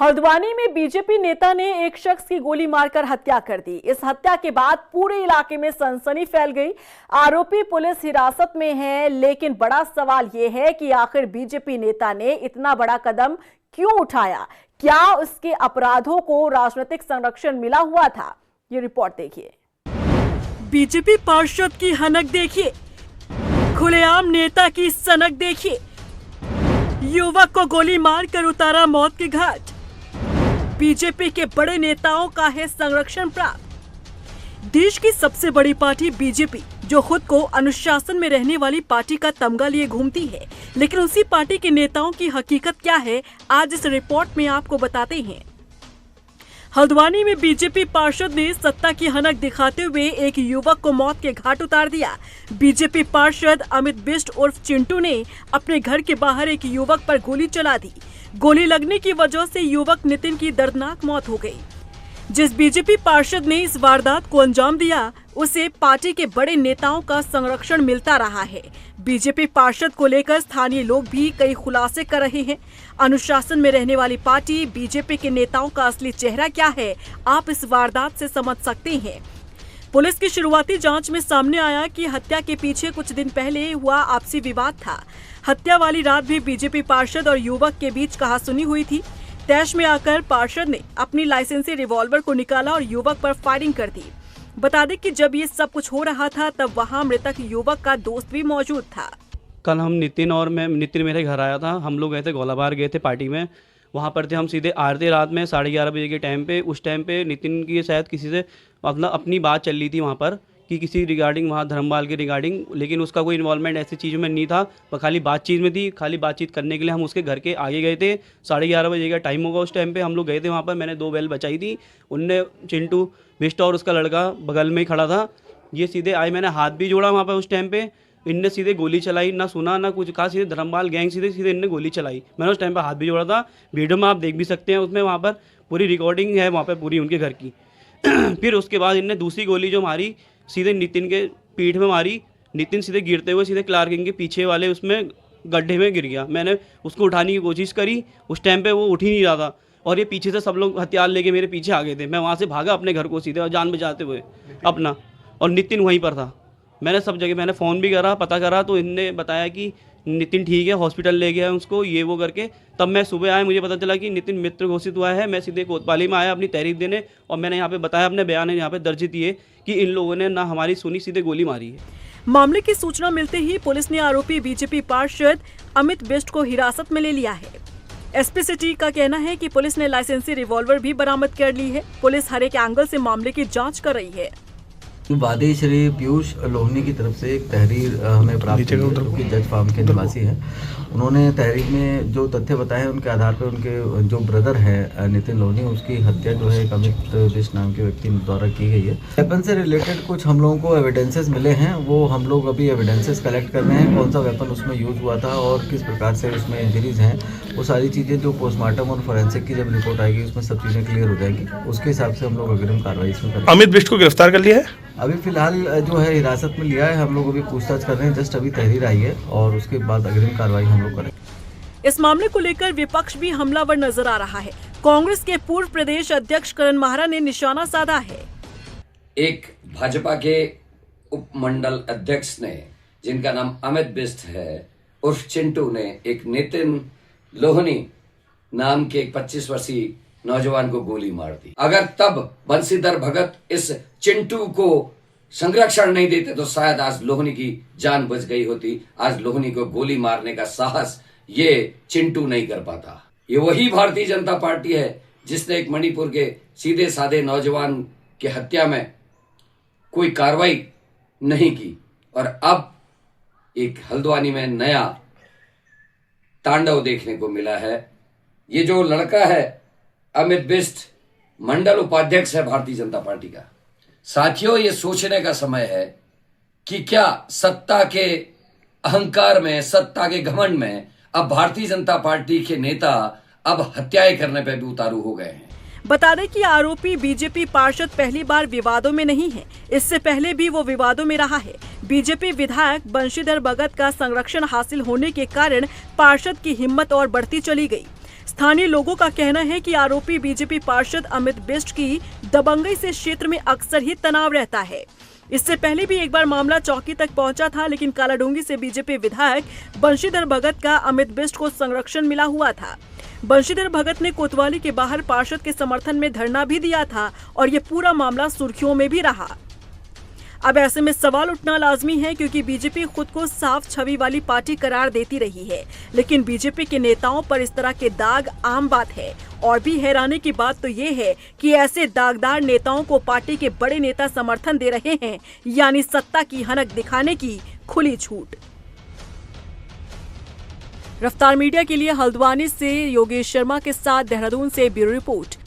हल्द्वानी में बीजेपी नेता ने एक शख्स की गोली मारकर हत्या कर दी। इस हत्या के बाद पूरे इलाके में सनसनी फैल गई। आरोपी पुलिस हिरासत में है, लेकिन बड़ा सवाल यह है कि आखिर बीजेपी नेता ने इतना बड़ा कदम क्यों उठाया? क्या उसके अपराधों को राजनीतिक संरक्षण मिला हुआ था? ये रिपोर्ट देखिए। बीजेपी पार्षद की हनक देखिए, खुलेआम नेता की सनक देखिए। युवक को गोली मारकर उतारा मौत के घाट। बीजेपी के बड़े नेताओं का है संरक्षण प्राप्त। देश की सबसे बड़ी पार्टी बीजेपी, जो खुद को अनुशासन में रहने वाली पार्टी का तमगा लिए घूमती है, लेकिन उसी पार्टी के नेताओं की हकीकत क्या है, आज इस रिपोर्ट में आपको बताते हैं। हल्द्वानी में बीजेपी पार्षद ने सत्ता की हनक दिखाते हुए एक युवक को मौत के घाट उतार दिया। बीजेपी पार्षद अमित बिष्ट उर्फ चिंटू ने अपने घर के बाहर एक युवक पर गोली चला दी। गोली लगने की वजह से युवक नितिन की दर्दनाक मौत हो गई। जिस बीजेपी पार्षद ने इस वारदात को अंजाम दिया, उसे पार्टी के बड़े नेताओं का संरक्षण मिलता रहा है। बीजेपी पार्षद को लेकर स्थानीय लोग भी कई खुलासे कर रहे हैं। अनुशासन में रहने वाली पार्टी बीजेपी के नेताओं का असली चेहरा क्या है, आप इस वारदात से समझ सकते हैं। पुलिस की शुरुआती जांच में सामने आया कि हत्या के पीछे कुछ दिन पहले हुआ आपसी विवाद था। हत्या वाली रात भी बीजेपी पार्षद और युवक के बीच कहासुनी हुई थी। तैश में आकर पार्षद ने अपनी लाइसेंसी रिवॉल्वर को निकाला और युवक पर फायरिंग कर दी। बता दें कि जब ये सब कुछ हो रहा था, तब वहां मृतक युवक का दोस्त भी मौजूद था। कल हम नितिन मेरे घर आया था। हम लोग गए थे गोलाबार, गए थे पार्टी में। वहाँ पर थे हम, सीधे आ रहे थे रात में 11:30 बजे के टाइम पे। उस टाइम पे नितिन की शायद किसी से अपनी बात चल रही थी वहाँ पर कि किसी रिगार्डिंग, वहाँ धर्मपाल के रिगार्डिंग, लेकिन उसका कोई इन्वॉल्वमेंट ऐसी चीज़ में नहीं था। वह खाली बातचीत में थी। खाली बातचीत करने के लिए हम उसके घर के आगे गए थे। 11:30 बजे का टाइम होगा उस टाइम पे। हम लोग गए थे वहाँ पर। मैंने 2 बेल बचाई थी। उनने चिंटू बिष्ट और उसका लड़का बगल में ही खड़ा था। ये सीधे आए, मैंने हाथ भी जोड़ा वहाँ पर उस टाइम पे। इनने सीधे गोली चलाई, ना सुना ना कुछ कहा। सीधे धर्मपाल गैंग सीधे इनने गोली चलाई। मैंने उस टाइम पर हाथ भी जोड़ा था। वीडियो में आप देख भी सकते हैं, उसमें वहाँ पर पूरी रिकॉर्डिंग है वहाँ पर पूरी उनके घर की। फिर उसके बाद इनने दूसरी गोली जो मारी, सीधे नितिन के पीठ में मारी। नितिन सीधे गिरते हुए सीधे क्लार्किंग के पीछे वाले उसमें गड्ढे में गिर गया। मैंने उसको उठाने की कोशिश करी, उस टाइम पे वो उठ ही नहीं रहा था। और ये पीछे से सब लोग हथियार लेके मेरे पीछे आ गए थे। मैं वहाँ से भागा अपने घर को सीधे, और जान बचाते हुए अपना। और नितिन वहीं पर था। मैंने सब जगह मैंने फ़ोन भी करा, पता करा, तो इनने बताया कि नितिन ठीक है, हॉस्पिटल ले गया है उसको, ये वो करके। तब मैं सुबह आया, मुझे पता चला कि नितिन मित्र घोषित हुआ है। मैं सीधे कोतवाली में आया अपनी तहरीर देने, और मैंने यहाँ पे बताया, अपने बयान यहाँ पे दर्ज दिए कि इन लोगों ने ना हमारी सुनी, सीधे गोली मारी है। मामले की सूचना मिलते ही पुलिस ने आरोपी बीजेपी पार्षद अमित बिष्ट को हिरासत में ले लिया है। एसपी सिटी का कहना है कि पुलिस ने लाइसेंसी रिवॉल्वर भी बरामद कर ली है। पुलिस हर एक एंगल से मामले की जाँच कर रही है। वादी श्री पीयूष लोहनी की तरफ से एक तहरीर हमें प्राप्त हुई है, जो कि जज फार्म के निवासी हैं। उन्होंने तहरीर में जो तथ्य बताए, उनके आधार पर उनके जो ब्रदर है नितिन लोहनी, उसकी हत्या जो है एक अमित बिष्ट नाम के व्यक्ति द्वारा की गई है। वेपन से रिलेटेड कुछ हम लोगों को एविडेंसेस मिले हैं, वो हम लोग अभी एविडेंसेस कलेक्ट कर रहे हैं। कौन सा वेपन उसमें यूज हुआ था और किस प्रकार से उसमें इंजरीज हैं, वो सारी चीज़ें जो पोस्टमार्टम और फोरेंसिक की जब रिपोर्ट आएगी, उसमें सब चीज़ें क्लियर हो जाएगी। उसके हिसाब से हम लोग अग्रिम कार्रवाई इसमें करेंगे। अमित बिष्ट को गिरफ्तार कर लिया है, अभी फिलहाल जो है हिरासत में लिया है। हम लोग अभी पूछताछ कर रहे हैं, जस्ट अभी तहरीर आई है, और उसके बाद अग्रिम कार्रवाई हम लोग करेंगे। इस मामले को लेकर विपक्ष भी हमलावर नजर आ रहा है। कांग्रेस के पूर्व प्रदेश अध्यक्ष करण माहरा ने निशाना साधा है। एक भाजपा के उप मंडल अध्यक्ष ने, जिनका नाम अमित बिष्ट है उर्फ चिंटू ने, एक नितिन लोहनी नाम के एक 25 वर्षीय नौजवान को गोली मार दी। अगर तब बंशीधर भगत इस चिंटू को संरक्षण नहीं देते, तो शायद आज लोहनी की जान बच गई होती। आज लोहनी को गोली मारने का साहस ये चिंटू नहीं कर पाता। ये वही भारतीय जनता पार्टी है जिसने एक मणिपुर के सीधे साधे नौजवान की हत्या में कोई कार्रवाई नहीं की, और अब एक हल्द्वानी में नया तांडव देखने को मिला है। ये जो लड़का है अमित बिष्ट, मंडल उपाध्यक्ष है भारतीय जनता पार्टी का। साथियों, ये सोचने का समय है कि क्या सत्ता के अहंकार में, सत्ता के घमंड में अब भारतीय जनता पार्टी के नेता अब हत्याएं करने पर भी उतारू हो गए हैं। बता दें कि आरोपी बीजेपी पार्षद पहली बार विवादों में नहीं है। इससे पहले भी वो विवादों में रहा है। बीजेपी विधायक बंशीधर भगत का संरक्षण हासिल होने के कारण पार्षद की हिम्मत और बढ़ती चली गई। स्थानीय लोगों का कहना है कि आरोपी बीजेपी पार्षद अमित बिष्ट की दबंगई से क्षेत्र में अक्सर ही तनाव रहता है। इससे पहले भी एक बार मामला चौकी तक पहुंचा था, लेकिन कालाडूंगी से बीजेपी विधायक बंशीधर भगत का अमित बिष्ट को संरक्षण मिला हुआ था। बंशीधर भगत ने कोतवाली के बाहर पार्षद के समर्थन में धरना भी दिया था और ये पूरा मामला सुर्खियों में भी रहा। अब ऐसे में सवाल उठना लाजमी है, क्योंकि बीजेपी खुद को साफ छवि वाली पार्टी करार देती रही है, लेकिन बीजेपी के नेताओं पर इस तरह के दाग आम बात है। और भी हैरानी की बात तो ये है कि ऐसे दागदार नेताओं को पार्टी के बड़े नेता समर्थन दे रहे हैं, यानी सत्ता की हनक दिखाने की खुली छूट। रफ्तार मीडिया के लिए हल्द्वानी से योगेश शर्मा के साथ देहरादून से ब्यूरो रिपोर्ट।